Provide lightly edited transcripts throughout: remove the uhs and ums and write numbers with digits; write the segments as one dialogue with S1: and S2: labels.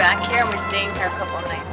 S1: back here and we're staying here a couple of nights.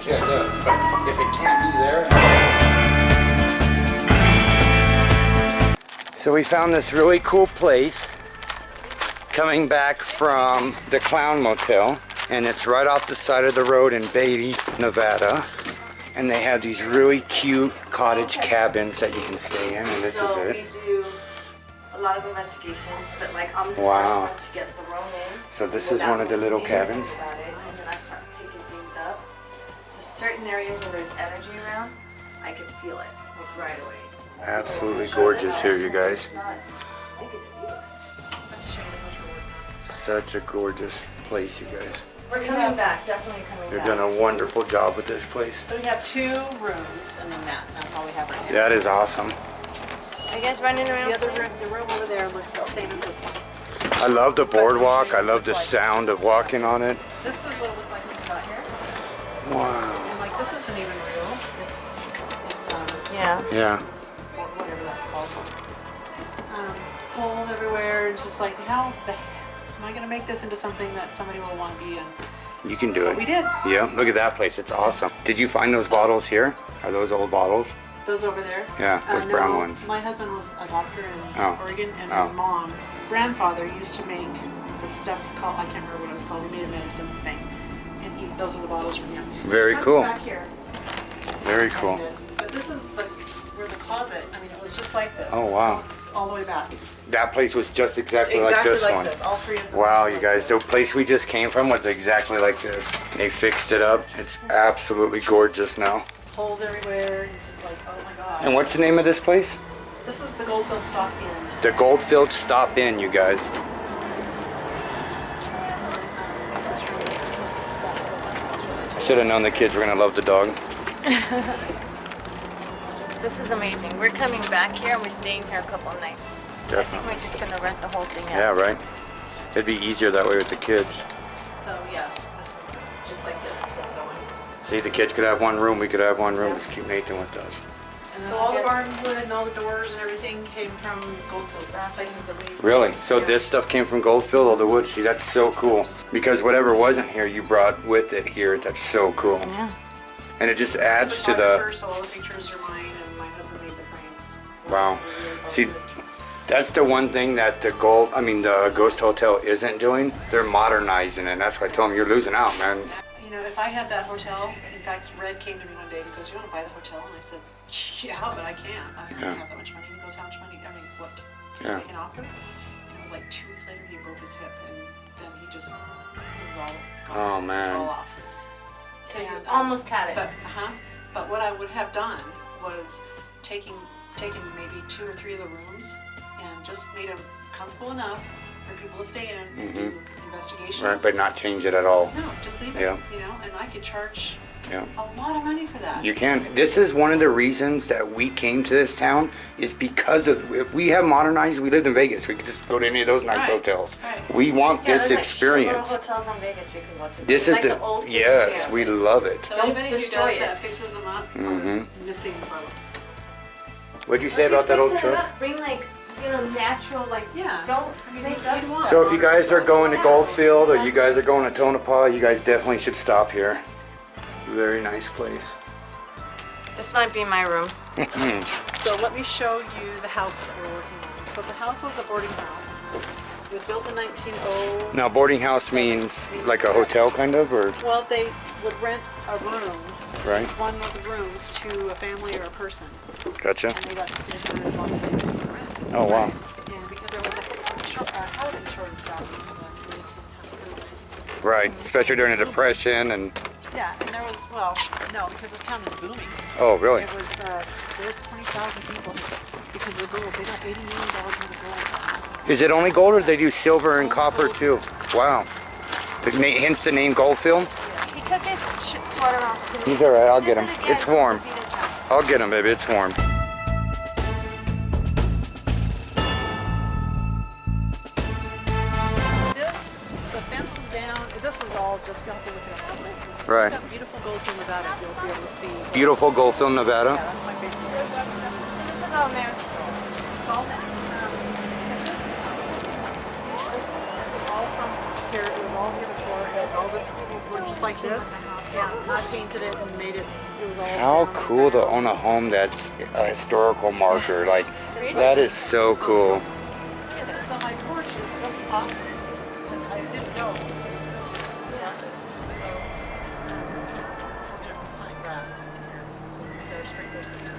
S2: Yeah, it does. But if it can't be there. So we found this really cool place coming back from the Clown Motel, and it's right off the side of the road in Beatty, Nevada. And they have these really cute cottage cabins that you can stay in, and this is it.
S1: We do a lot of investigations, but like I'm the
S2: Wow.
S1: first one to get the room in.
S2: So this is one of the little cabins.
S1: About it, and then I start picking things up. So certain areas where there's energy around, I can feel it like right away.
S2: Absolutely gorgeous here, you guys.
S1: It's not negative either.
S2: Such a gorgeous place, you guys.
S1: We're coming back, definitely coming
S2: They've
S1: back.
S2: done a wonderful job with this place.
S3: So we have 2 rooms, and then that's all we have right now.
S2: That is awesome.
S1: Are you guys running around?
S3: The other room, the room over there looks the same as this one.
S2: I love the boardwalk. I love the sound of walking on it.
S3: This is what it looked like when we got here.
S2: Wow.
S3: And like, this isn't even real. It's
S1: Yeah.
S2: Yeah.
S3: whatever that's called. Holes everywhere. It's just like, how the heck am I gonna make this into something that somebody will want to be in?
S2: You can do
S3: But
S2: it.
S3: we did.
S2: Yeah, look at that place. It's awesome. Did you find those bottles here? Are those old bottles?
S3: Those over there?
S2: Yeah, those brown
S3: no,
S2: ones.
S3: My husband was a doctor in
S2: Oh.
S3: Oregon, and
S2: Oh.
S3: his mom, grandfather, used to make this stuff called, I can't remember what it was called, he made a medicine thing. And those are the bottles from him.
S2: Very
S3: Come
S2: cool.
S3: Back here.
S2: Very cool.
S3: But this is where the closet, I mean, it was just like this.
S2: Oh, wow.
S3: All the way back.
S2: That place was just exactly like this one.
S3: This, all 3 of them.
S2: Wow, you guys, the place we just came from was exactly like this. They fixed it up. It's absolutely gorgeous now.
S3: Holes everywhere, and you're just like, oh my god.
S2: And what's the name of this place?
S3: This is the Goldfield Stop Inn.
S2: The Goldfield Stop Inn, you guys. Should have known the kids were gonna love the dog.
S1: This is amazing. We're coming back here and we're staying here a couple of nights. I think
S2: Definitely.
S1: we're just gonna rent the whole thing out.
S2: Yeah, right. It'd be easier that way with the kids.
S3: So yeah, this is just like the one.
S2: See, the kids could have one room, we could have one room. Just keep Nathan with us.
S3: And so all the barn wood and all the doors and everything came from Goldfield, places that we...
S2: Really? So
S3: Yeah.
S2: this stuff came from Goldfield, all the wood? See, that's so cool. Because whatever wasn't here, you brought with it here. That's so cool.
S1: Yeah.
S2: And it just adds to the...
S3: Photographer, so all the pictures are mine, and my husband made the frames.
S2: Wow. See, that's the one thing that the Ghost Hotel isn't doing. They're modernizing it. That's why I told them you're losing out, man.
S3: You know, if I had that hotel, in fact, Red came to me one day and he goes, "You want to buy the hotel?" And I said, "Yeah, but I can't. I don't have that much money." And he goes, "How much money? I mean, what? Can you make an offer?" And it was like 2 weeks later, he broke his hip, and then he was all gone.
S2: Oh,
S3: It was
S2: man.
S3: all off.
S1: So you
S3: And,
S1: almost had it.
S3: But what I would have done was taken maybe 2 or 3 of the rooms and just made them comfortable enough for people to stay in and do investigations.
S2: Right, but not change it at all.
S3: No, just leave it.
S2: Yeah.
S3: You know, and I could charge
S2: Yeah.
S3: a lot of money for that.
S2: You can. This is one of the reasons that we came to this town is because of, if we have modernized, we lived in Vegas. We could just go to any of those nice
S3: Right.
S2: hotels.
S3: Right.
S2: We want
S1: Yeah,
S2: this
S1: there's
S2: experience.
S1: like hotels in Vegas we can go to.
S2: This is
S1: like
S2: the,
S1: old
S2: yes,
S1: hipsters.
S2: we love it.
S3: So
S1: Don't
S3: anybody who
S1: destroy
S3: does that
S1: it.
S3: fixes them up
S2: Mhm.
S3: are missing the boat.
S2: What'd you say about that old
S1: Fix it
S2: truck?
S1: up, bring like, natural, like,
S3: Yeah.
S1: don't
S3: I mean,
S1: make
S3: you'd
S1: up
S3: want-
S1: stuff.
S2: So if you guys are going to Goldfield or you guys are going to Tonopah, you guys definitely should stop here. Very nice place.
S1: This might be my room.
S3: So let me show you the house that we're working on. So the house was a boarding house. It was built in 1900.
S2: Now boarding house means like a hotel kind of, or
S3: Well, they would rent a room,
S2: Right.
S3: just one of the rooms, to a family or a person.
S2: gotcha.
S3: And they got to stay there as long as they paid the rent.
S2: Oh wow.
S3: And because there was a housing shortage back in the 1800s.
S2: Right, especially during the Depression and
S3: Yeah, and there was, well, no, because this town is booming.
S2: oh really?
S3: It was, there's 20,000 people because of the gold. They got $80 million worth of gold.
S2: Is it only gold or do they do silver and copper too? Wow. Hence the name Goldfield?
S1: He took his sweater off.
S2: He's alright, I'll get him. It's warm. I'll get him, baby, it's warm.
S3: The fence was down. This was all just, you'll have to look it up.
S2: Right.
S3: Got beautiful Goldfield, Nevada. If you'll be able to see.
S2: Beautiful Goldfield, Nevada.
S3: Yeah, that's my favorite.
S1: So this is all natural.
S3: It's all from here. It was all here before. It was all this wood just like this. Yeah, I painted it and made it. It was all.
S2: How
S3: down
S2: cool
S3: like
S2: to
S3: that.
S2: own a home that's a historical marker. Like, that is so cool.
S3: Yeah, so my porch is awesome because I didn't know it existed. Yeah. So we're gonna plant grass in here. So this is our sprinkler system.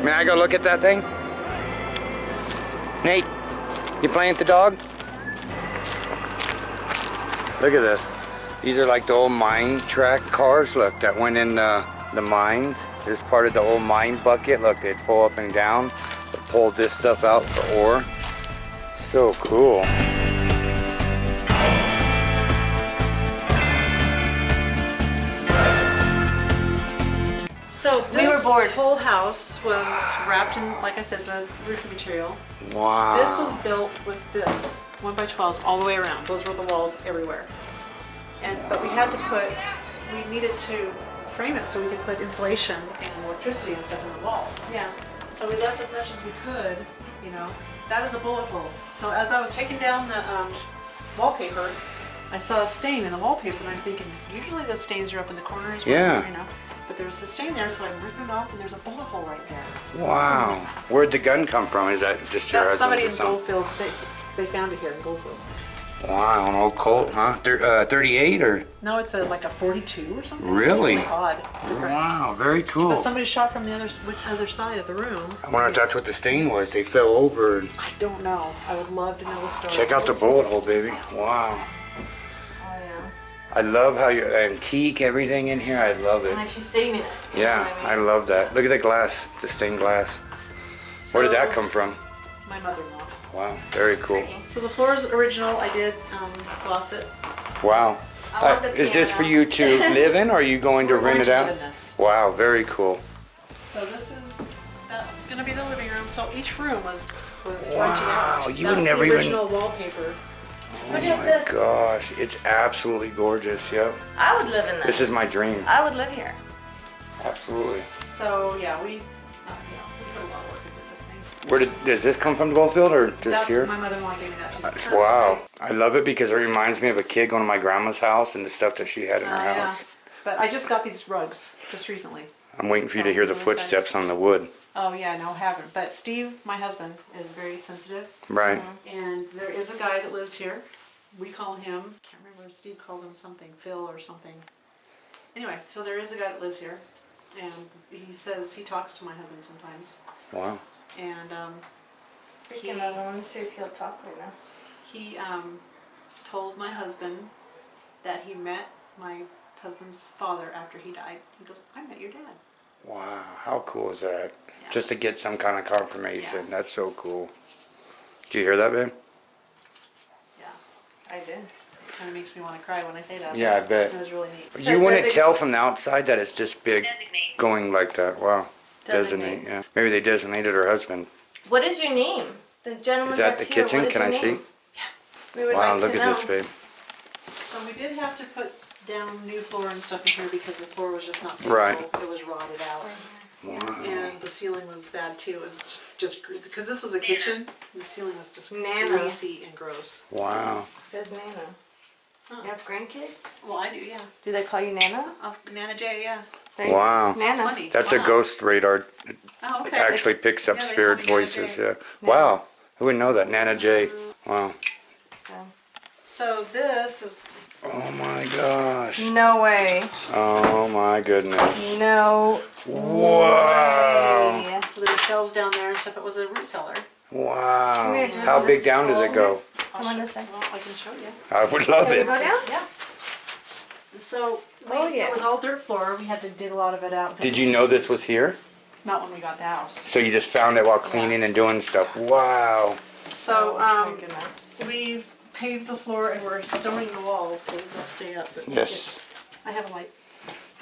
S2: May I go look at that thing? Nate, you playing with the dog? Look at this. These are like the old mine track cars, look, that went in the mines. There's part of the old mine bucket. Look, they pull up and down, they pull this stuff out for ore. So cool.
S3: So this
S1: We were bored.
S3: whole house was wrapped in, like I said, the roofing material.
S2: Wow.
S3: This was built with this 1x12s all the way around. Those were the walls everywhere. But we needed to frame it so we could put insulation and electricity and stuff in the walls.
S1: Yeah.
S3: So we left as much as we could, you know. That is a bullet hole. So as I was taking down the wallpaper, I saw a stain in the wallpaper, and I'm thinking, usually the stains are up in the corners.
S2: Yeah.
S3: You know. But there was a stain there, so I ripped it off, and there's a bullet hole right there.
S2: Wow. Where'd the gun come from? Is that just your
S3: That's
S2: husband
S3: somebody
S2: or
S3: in
S2: something?
S3: Goldfield. They found it here in Goldfield.
S2: Wow, an old Colt, huh? 38 or?
S3: No, it's like a 42 or something.
S2: Really?
S3: It's really odd. Different.
S2: Wow, very cool.
S3: But somebody shot from the other side of the room.
S2: I wonder if that's what the stain was. They fell over. And
S3: I don't know. I would love to know the story.
S2: check out the bullet hole, baby. Wow.
S1: Oh yeah.
S2: I love how you antique everything in here. I love it.
S1: And like she's saving it. You know
S2: Yeah,
S1: what
S2: I love that. Look at the glass, the stained glass. Where did that come from?
S3: My mother-in-law.
S2: Wow, very cool.
S3: So the floor is original. I did gloss it.
S2: Wow.
S1: I want the
S2: Is this for
S1: piano.
S2: you to live in, or are you going to
S3: We're
S2: rent
S3: going
S2: it
S3: to
S2: out?
S3: live in this.
S2: Wow, very cool.
S3: So this is it's going to be the living room. So each room was rented
S2: Wow,
S3: out.
S2: you
S3: That's
S2: would never
S3: the
S2: even-
S3: original wallpaper.
S2: Oh
S1: Look at
S2: my
S1: this.
S2: gosh, it's absolutely gorgeous. Yep.
S1: I would live in this.
S2: This is my dream.
S1: I would live here.
S2: Absolutely.
S3: So yeah, we put a lot of work into this thing.
S2: Does this come from Goldfield or just
S3: That's
S2: here?
S3: my mother-in-law gave me that too.
S2: Wow. I love it because it reminds me of a kid going to my grandma's house and the stuff that she had in her
S3: Yeah.
S2: house.
S3: But I just got these rugs just recently.
S2: I'm waiting for you to hear the
S3: I'm really
S2: footsteps on the wood.
S3: Oh yeah, no, haven't. But Steve, my husband, is very sensitive,
S2: Right.
S3: and there is a guy that lives here. We call him, can't remember, Steve calls him something, Phil or something. Anyway, so there is a guy that lives here, and he says he talks to my husband sometimes.
S2: Wow.
S3: And
S1: Speaking of, I want to see if he'll talk right now.
S3: he told my husband that he met my husband's father after he died. He goes, I met your dad.
S2: Wow. How cool is that?
S3: Yeah.
S2: Just to get some kind of confirmation.
S3: Yeah.
S2: That's so cool. Did you hear that, babe?
S3: Yeah,
S1: I did.
S3: kind of makes me want to cry when I say that.
S2: Yeah, I bet.
S3: It was really neat.
S1: So
S2: You wouldn't
S1: designate.
S2: tell from the outside that it's just big going like that. Wow.
S1: Designate.
S2: Yeah. Maybe they designated her husband.
S1: What is your name? The gentleman
S2: Is that the
S1: that's here,
S2: kitchen?
S1: what is
S2: Can
S1: your
S2: I see?
S1: name? We would
S2: Wow,
S1: like
S2: look
S1: to
S2: at
S1: know.
S2: this, babe.
S3: So we did have to put down new floor and stuff in here because the floor was just not
S2: Right.
S3: stable. It was rotted out.
S2: Wow.
S3: And the ceiling was bad too. It was just, because this was a kitchen, the ceiling was just
S1: Nana.
S3: greasy and gross.
S2: Wow.
S1: It says Nana.
S3: Huh.
S1: You have grandkids?
S3: Well, I do, yeah.
S1: Do they call you Nana?
S3: Nana J, yeah.
S1: There you
S2: Wow.
S1: go. Nana.
S3: Funny.
S2: That's a
S3: Wow.
S2: ghost radar.
S3: Oh,
S2: It
S3: okay.
S2: actually picks up
S3: Yeah, they
S2: spirit
S3: call me Nana
S2: voices.
S3: J.
S2: Yeah. Wow. Who would know that? Nana J. Wow.
S1: So.
S3: So this is,
S2: Oh my gosh.
S1: No way.
S2: Oh my goodness.
S1: No
S2: Wow.
S1: way.
S3: so there's shelves down there and stuff. It was a root cellar.
S2: Wow.
S1: Weird, huh?
S2: How big
S1: This
S2: down does it go?
S1: Come on this side.
S3: Well, I can show you.
S2: I would love
S1: Can you
S2: it.
S1: go down?
S3: Yeah. So
S1: Oh, yeah.
S3: it was all dirt floor. We had to dig a lot of it out.
S2: Did you know this was here?
S3: Not when we got the house.
S2: So you just found it while cleaning and doing stuff. Wow.
S3: So
S1: Oh, my goodness.
S3: we paved the floor and we're stoning the walls so they'll stay up. But
S2: Yes.
S3: I have a light.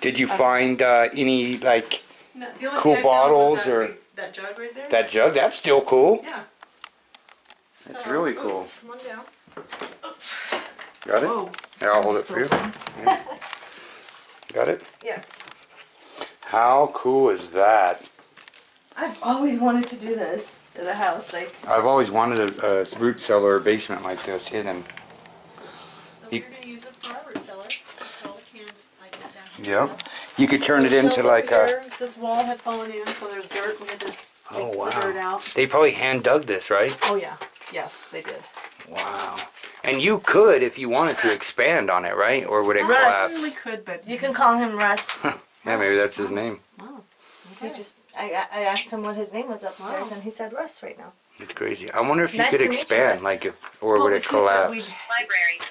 S2: Did you find any like
S3: No, the only
S2: cool
S3: thing I found was
S2: bottles
S3: that
S2: or-
S3: that jug right there.
S2: That jug, that's still cool.
S3: Yeah.
S2: That's really cool.
S3: Come on down.
S2: Got it?
S3: Whoa.
S2: Here, I'll hold it for you. Yeah. Got it?
S1: Yeah.
S2: How cool is that?
S1: I've always wanted to do this at a house. Like,
S2: I've always wanted a root cellar or basement like this hidden.
S3: So we're going to use it for our root cellar. All the can I get down here.
S2: Yep. You could turn it into
S3: Over
S2: like a...
S3: here, this wall had fallen in, so there's dirt. We had to take the dirt out.
S2: They probably hand dug this, right?
S3: Oh yeah. Yes, they did.
S2: Wow. And you could, if you wanted to, expand on it, right? Or would it
S1: Russ.
S2: collapse?
S3: We could, but
S1: you can call him Russ.
S2: Yeah, maybe that's his name.
S3: Wow.
S1: He
S3: Okay.
S1: just, I asked him what his name was upstairs,
S3: Wow.
S1: and he said Russ right now.
S2: It's crazy. I wonder if you
S1: Nice
S2: could
S1: to meet you,
S2: expand,
S1: Russ.
S2: like, or
S3: Well,
S2: would
S3: we
S2: it
S3: could,
S2: collapse?
S3: we'd-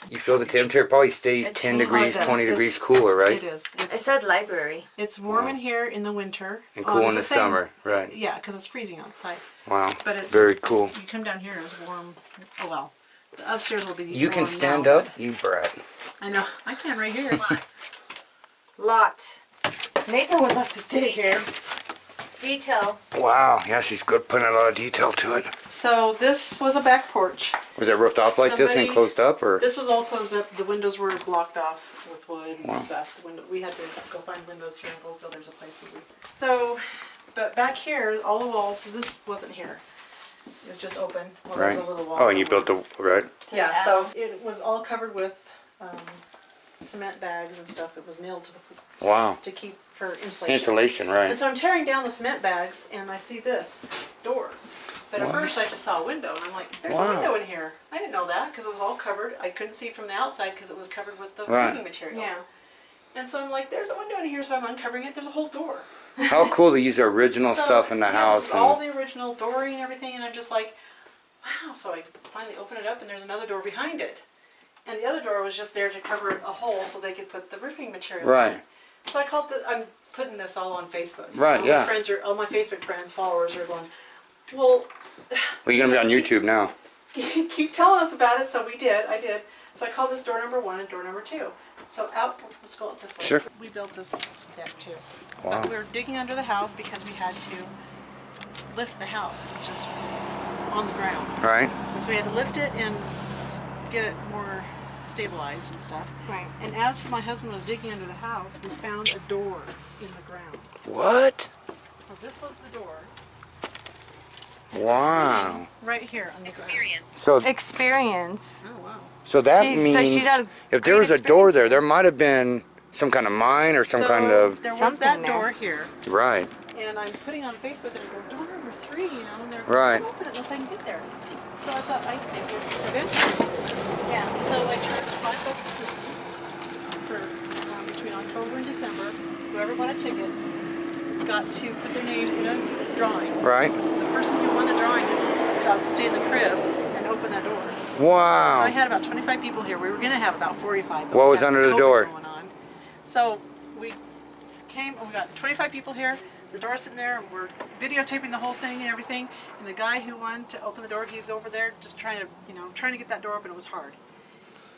S2: You feel the temperature? It probably stays 10 degrees,
S3: it
S2: 20
S3: does.
S2: degrees
S3: It's-
S2: cooler, right?
S3: It is.
S1: I said library.
S3: It's warm in here in the winter.
S2: And cool in
S3: it's
S2: the
S3: same-
S2: summer, right?
S3: Yeah, because it's freezing outside.
S2: Wow.
S3: But it's
S2: Very cool.
S3: You come down here and it's warm. Oh well. The upstairs will be
S2: You can
S3: warm
S2: stand
S3: now,
S2: up, you brat.
S3: but- I know. I can right here.
S1: Lot. Nathan would love to stay here. Detail.
S2: Wow. Yeah, she's good putting a lot of detail to it.
S3: So this was a back porch.
S2: Was it roofed off like this and
S3: Somebody-
S2: closed up, or?
S3: This was all closed up. The windows were blocked off with wood and
S2: Wow.
S3: stuff. The window, we had to go find windows here in Goldfield. There's a place where we. So, but back here, all the walls. This wasn't here. It was just open. Well,
S2: Right.
S3: There's a little wall.
S2: Oh, and you
S3: somewhere.
S2: built the, right?
S3: Yeah. So it was all covered with cement bags and stuff. It was nailed to the floor
S2: Wow.
S3: to keep for insulation.
S2: Insulation,
S3: And
S2: right.
S3: so I'm tearing down the cement bags and I see this door. But at
S2: Wow.
S3: first I just saw a window and I'm like, there's
S2: Wow.
S3: a window in here. I didn't know that because it was all covered. I couldn't see from the outside because it was covered with the
S2: Right.
S3: roofing material.
S1: Yeah.
S3: And so I'm like, there's a window in here, so I'm uncovering it. There's a whole door.
S2: How cool to use the original
S3: So,
S2: stuff in the
S3: yeah,
S2: house.
S3: This is all
S2: And,
S3: the original dooring and everything, and I'm just like, wow. So I finally open it up and there's another door behind it. And the other door was just there to cover a hole so they could put the roofing material
S2: Right.
S3: in. So I called I'm putting this all on Facebook.
S2: Right,
S3: all
S2: yeah.
S3: My friends all my Facebook friends, followers are going, well,
S2: well, you're going to be on YouTube now.
S3: keep telling us about it. So I did. So I called this door number 1 and door number 2. So let's go up this way.
S2: Sure.
S3: We built this deck too.
S2: Wow.
S3: But we were digging under the house because we had to lift the house. It was just on the ground.
S2: Right?
S3: And so we had to lift it and get it more stabilized and stuff.
S1: Right.
S3: And as my husband was digging under the house, we found a door in the ground.
S2: What?
S3: So this was the door.
S2: Wow.
S3: Right here on the ground.
S2: So,
S1: Experience.
S3: Oh wow.
S2: so that
S1: She- so
S2: means
S1: she got a
S2: if there
S1: great
S2: was a door
S1: experience.
S2: there might have been some kind of mine or some
S3: So
S2: kind of...
S3: there was
S1: Something
S3: that
S1: there.
S3: door here.
S2: Right.
S3: And I'm putting on Facebook and I go, door number 3, and they're
S2: Right.
S3: I can't open it unless I can get there. So I thought I could eventually.
S1: Yeah.
S3: So I charged $5 for between October and December. Whoever bought a ticket got to put their name in a drawing.
S2: Right?
S3: The person who won the drawing got to stay in the crib and open that door.
S2: Wow.
S3: So I had about 25 people here. We were going to have about 45. but
S2: What
S3: we
S2: was
S3: had
S2: under the
S3: COVID
S2: door?
S3: going on. So we came and we got 25 people here. The door's sitting there and we're videotaping the whole thing and everything. And the guy who wanted to open the door, he's over there just trying to get that door open. It was hard.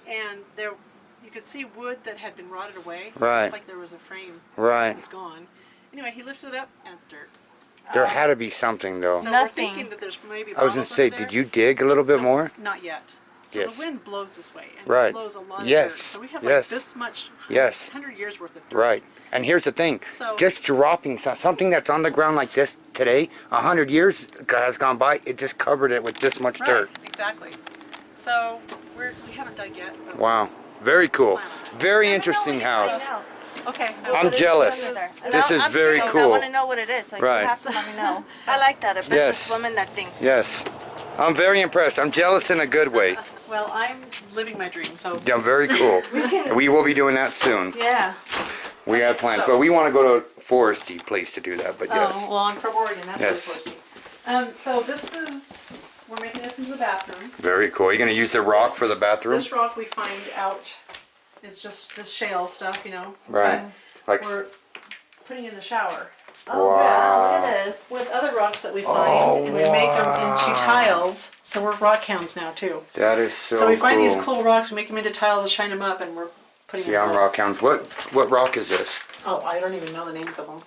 S3: And there, you could see wood that had been rotted away. So
S2: Right.
S3: It looked like there was a frame
S2: Right.
S3: that was gone. Anyway, he lifts it up and it's dirt.
S2: There had to be something, though.
S3: So we're
S1: Nothing.
S3: thinking that there's maybe
S2: I was going
S3: bottles
S2: to say,
S3: under there.
S2: did you dig a little bit more?
S3: Not yet. So
S2: Yes.
S3: the wind blows this way, and
S2: Right.
S3: it blows a lot of
S2: Yes.
S3: dirt. So we have
S2: Yes.
S3: like this much,
S2: Yes.
S3: 100 years worth of dirt.
S2: Right. And here's the thing.
S3: So-
S2: Just dropping something that's on the ground like this today, 100 years has gone by, it just covered it with this much
S3: Right,
S2: dirt.
S3: exactly. So we haven't dug yet. But
S2: Wow. Very cool. Very
S1: I don't
S2: interesting
S1: know what
S2: house.
S1: it's now.
S3: Okay.
S2: I'm jealous.
S1: And
S2: This is
S1: I'm
S2: very
S1: curious. I
S2: cool.
S1: want to know what it is, so
S2: Right.
S1: you have to let me know. I like that, a
S2: Yes.
S1: businesswoman that thinks.
S2: Yes. I'm very impressed. I'm jealous in a good way.
S3: Well, I'm living my dream. So
S2: Yeah, very cool. And we will be doing that soon.
S1: Yeah.
S2: We have plans, but we want to go to a foresty place to do that, but yes.
S3: Oh, well, I'm from Oregon. That's
S2: Yes.
S3: really close. So this is, we're making this into the bathroom.
S2: Very cool. You're going to use the rock for the bathroom?
S3: This rock we find out is just this shale stuff,
S2: Right. Like,
S3: We're putting in the shower.
S1: Oh,
S2: Wow.
S1: wow. Look at this.
S3: With other rocks that we find,
S2: Oh,
S3: and we make them into tiles. So we're rock hounds now too.
S2: that is so,
S3: So we find
S2: cool.
S3: these cool rocks, we make them into tiles, and shine them up, and we're putting
S2: See,
S3: them
S2: I'm
S3: in
S2: rock hounds. What rock is this?
S3: Oh, I don't even know the names of them.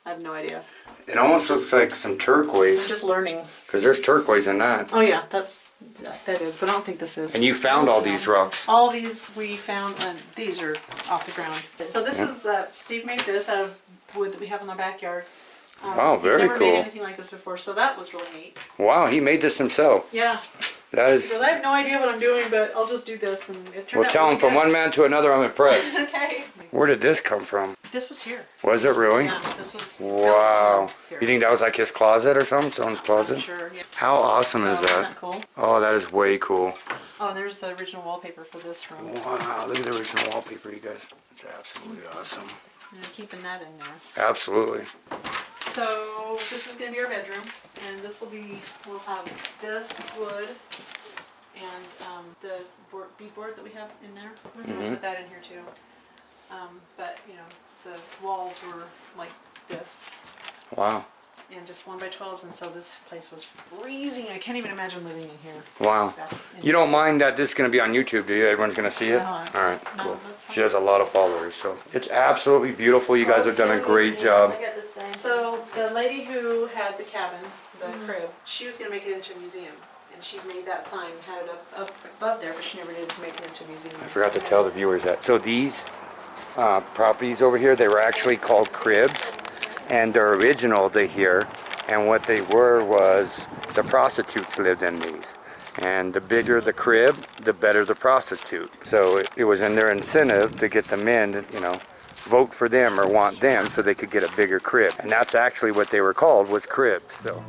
S3: I have no idea.
S2: It almost looks like some
S3: I'm
S2: turquoise,
S3: just learning.
S2: because there's turquoise in that.
S3: Oh yeah, that is, but I don't think this is.
S2: And you found all these rocks.
S3: All these we found, and these are off the ground. So this is, Steve made this out of wood that we have in our backyard.
S2: Wow, very
S3: He's never
S2: cool.
S3: made anything like this before, so that was really neat.
S2: Wow, he made this himself.
S3: Yeah.
S2: That is.
S3: Well, I have no idea what I'm doing, but I'll just do this, and it turned
S2: Well,
S3: out
S2: tell him
S3: really
S2: from
S3: good.
S2: one man to another, I'm impressed.
S3: Okay.
S2: Where did this come from?
S3: This was here.
S2: Was it really?
S3: Yeah, this was.
S2: Wow.
S3: Here.
S2: You think that was like his closet or something? Someone's closet?
S3: Sure. Yeah.
S2: How awesome
S3: So,
S2: is
S3: isn't
S2: that?
S3: cool?
S2: Oh, that is way cool.
S3: Oh, and there's the original wallpaper for this room.
S2: Wow, look at the original wallpaper, you guys. It's absolutely awesome.
S3: And I'm keeping that in there.
S2: Absolutely.
S3: So this is gonna be our bedroom, and this will be, we'll have this wood and the beadboard that we have in there. We're gonna put that in here too. But you know, the walls were like this,
S2: Wow.
S3: and just 1x12s, and so this place was freezing. I can't even imagine living in here.
S2: Wow.
S3: Back in
S2: You don't mind that this is going to be on YouTube, do you? Everyone's going to see it?
S3: No,
S2: All right,
S3: no,
S2: cool.
S3: that's fine.
S2: She has a lot of followers, so it's absolutely beautiful. You guys have done a great job.
S1: I got the same.
S3: So the lady who had the cabin, the crib, she was gonna make it into a museum, and she made that sign, had it up above there, but she never did make it into a museum.
S2: I forgot to tell the viewers that. So these properties over here, they were actually called cribs, and they're original to here. And what they were was the prostitutes lived in these. And the bigger the crib, the better the prostitute. So it was in their incentive to get the men to, you know, vote for them or want them so they could get a bigger crib. And that's actually what they were called, was cribs. So.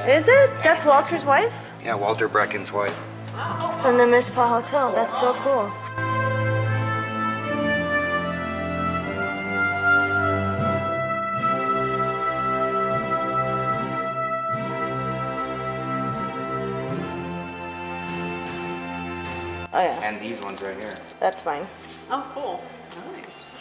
S4: Is it? That's Walter's wife?
S2: Yeah, Walter Brecken's wife.
S4: From the Miss Pa Hotel. That's so cool. Oh yeah,
S2: And these ones right here.
S4: that's fine.
S3: Oh, cool. Nice.